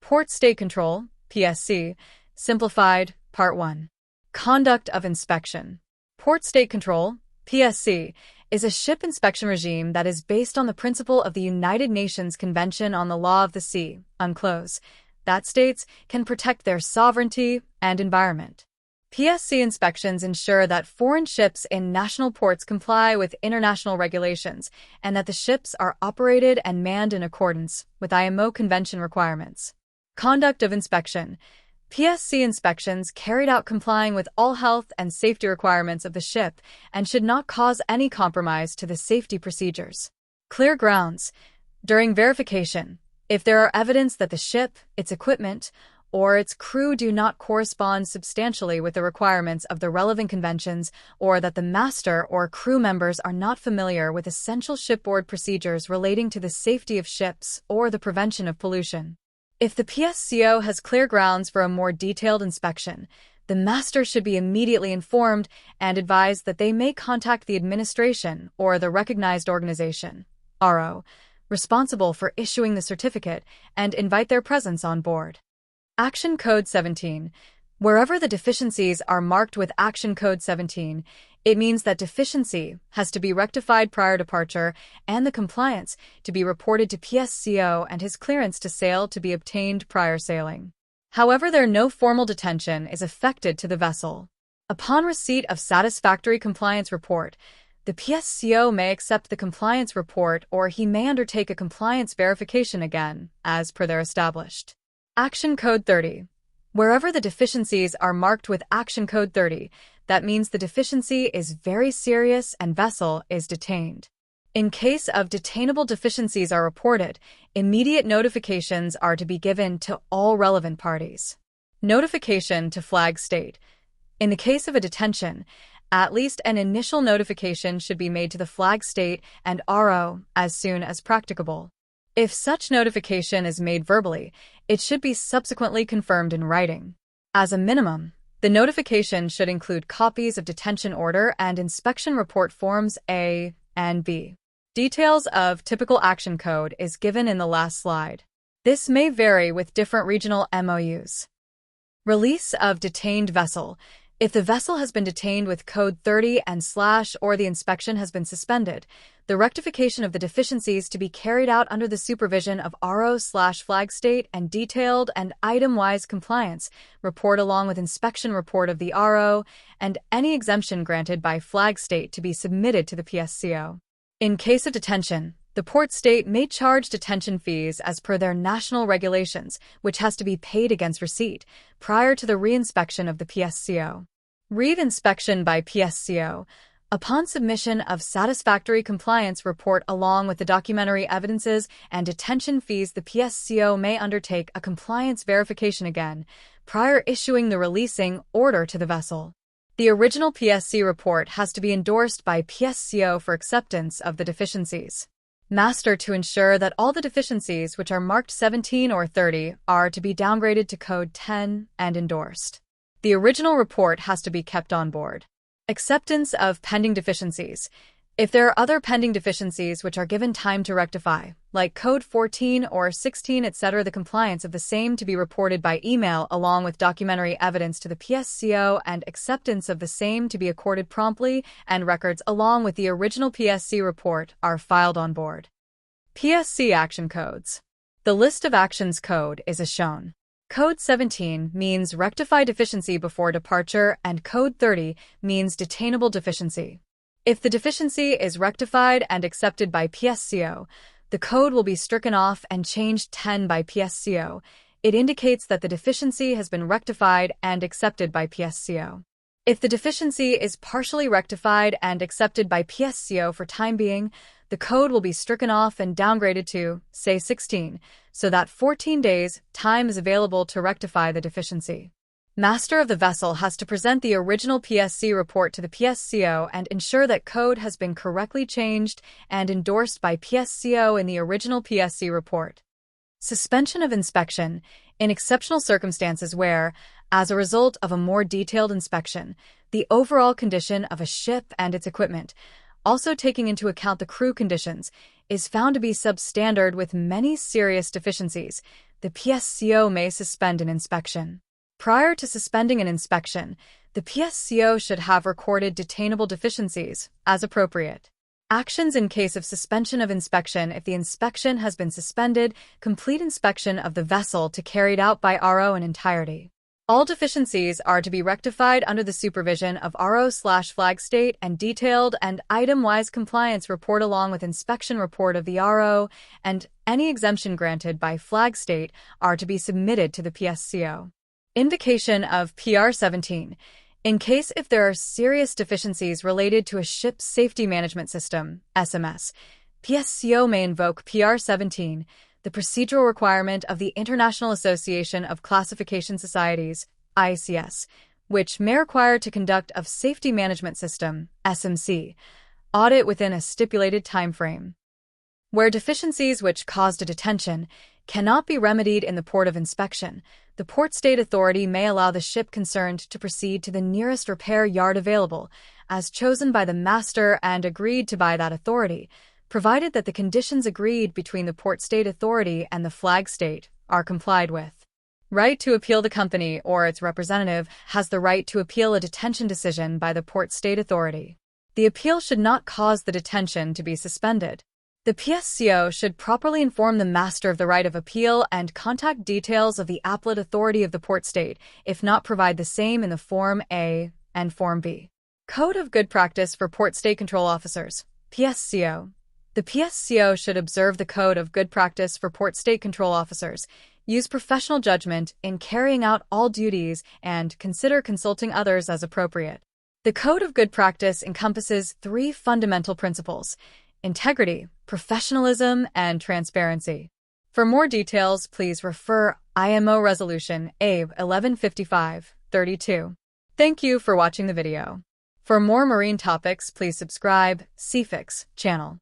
Port State Control, PSC, Simplified, Part 1. Conduct of Inspection. Port State Control, PSC, is a ship inspection regime that is based on the principle of the United Nations Convention on the Law of the Sea, UNCLOS, that states can protect their sovereignty and environment. PSC inspections ensure that foreign ships in national ports comply with international regulations and that the ships are operated and manned in accordance with IMO Convention requirements. Conduct of Inspection. PSC inspections carried out complying with all health and safety requirements of the ship and should not cause any compromise to the safety procedures. Clear grounds. During verification, if there are evidence that the ship, its equipment, or its crew do not correspond substantially with the requirements of the relevant conventions, or that the master or crew members are not familiar with essential shipboard procedures relating to the safety of ships or the prevention of pollution. If the PSCO has clear grounds for a more detailed inspection, the master should be immediately informed and advised that they may contact the administration or the recognized organization, RO, responsible for issuing the certificate and invite their presence on board. Action Code 17. Wherever the deficiencies are marked with Action Code 17, it means that deficiency has to be rectified prior departure and the compliance to be reported to PSCO and his clearance to sail to be obtained prior sailing. However, no formal detention is effected to the vessel. Upon receipt of satisfactory compliance report, the PSCO may accept the compliance report or he may undertake a compliance verification again, as per their established. Action Code 30. Wherever the deficiencies are marked with Action Code 30, that means the deficiency is very serious and vessel is detained. In case of detainable deficiencies are reported, immediate notifications are to be given to all relevant parties. Notification to flag state. In the case of a detention, at least an initial notification should be made to the flag state and RO as soon as practicable. If such notification is made verbally, it should be subsequently confirmed in writing. As a minimum, the notification should include copies of detention order and inspection report forms A and B. Details of typical action code is given in the last slide. This may vary with different regional MOUs. Release of detained vessel. If the vessel has been detained with Code 30 and / or the inspection has been suspended, the rectification of the deficiencies to be carried out under the supervision of RO/flag state and detailed and item-wise compliance report along with inspection report of the RO and any exemption granted by flag state to be submitted to the PSCO. In case of detention, the port state may charge detention fees as per their national regulations, which has to be paid against receipt, prior to the reinspection of the PSCO. Reinspection by PSCO. Upon submission of satisfactory compliance report along with the documentary evidences and detention fees, the PSCO may undertake a compliance verification again, prior issuing the releasing order to the vessel. The original PSC report has to be endorsed by PSCO for acceptance of the deficiencies. Master to ensure that all the deficiencies which are marked 17 or 30 are to be downgraded to Code 10 and endorsed. The original report has to be kept on board. Acceptance of pending deficiencies. If there are other pending deficiencies which are given time to rectify, like Code 14 or 16, etc., the compliance of the same to be reported by email along with documentary evidence to the PSCO and acceptance of the same to be accorded promptly, and records along with the original PSC report are filed on board. PSC Action Codes. The list of actions code is as shown. Code 17 means rectify deficiency before departure and Code 30 means detainable deficiency. If the deficiency is rectified and accepted by PSCO, the code will be stricken off and changed 10 by PSCO. It indicates that the deficiency has been rectified and accepted by PSCO. If the deficiency is partially rectified and accepted by PSCO for time being, the code will be stricken off and downgraded to, say, 16, so that 14 days' time is available to rectify the deficiency. Master of the vessel has to present the original PSC report to the PSCO and ensure that code has been correctly changed and endorsed by PSCO in the original PSC report. Suspension of inspection. In exceptional circumstances where, as a result of a more detailed inspection, the overall condition of a ship and its equipment, also taking into account the crew conditions, is found to be substandard with many serious deficiencies, the PSCO may suspend an inspection. Prior to suspending an inspection, the PSCO should have recorded detainable deficiencies, as appropriate. Actions in case of suspension of inspection. If the inspection has been suspended, complete inspection of the vessel to carried out by RO in entirety. All deficiencies are to be rectified under the supervision of RO/flag state, and detailed and item-wise compliance report along with inspection report of the RO, and any exemption granted by flag state are to be submitted to the PSCO. Invocation of PR 17. In case if there are serious deficiencies related to a ship's safety management system, SMS, PSCO may invoke PR 17, the procedural requirement of the International Association of Classification Societies, ICS, which may require to conduct a safety management system, SMC, audit within a stipulated time frame. Where deficiencies which caused a detention cannot be remedied in the port of inspection, the port state authority may allow the ship concerned to proceed to the nearest repair yard available, as chosen by the master and agreed to by that authority, provided that the conditions agreed between the port state authority and the flag state are complied with. Right to appeal. The company or its representative has the right to appeal a detention decision by the port state authority. The appeal should not cause the detention to be suspended. The PSCO should properly inform the master of the right of appeal and contact details of the appellate authority of the port state, if not provide the same in the Form A and Form B. Code of Good Practice for Port State Control Officers, PSCO. The PSCO should observe the Code of Good Practice for Port State Control Officers, use professional judgment in carrying out all duties, and consider consulting others as appropriate. The Code of Good Practice encompasses 3 fundamental principles: integrity, professionalism, and transparency. For more details, please refer IMO Resolution A 1155-32. Thank you for watching the video. For more marine topics, please subscribe CFIX channel.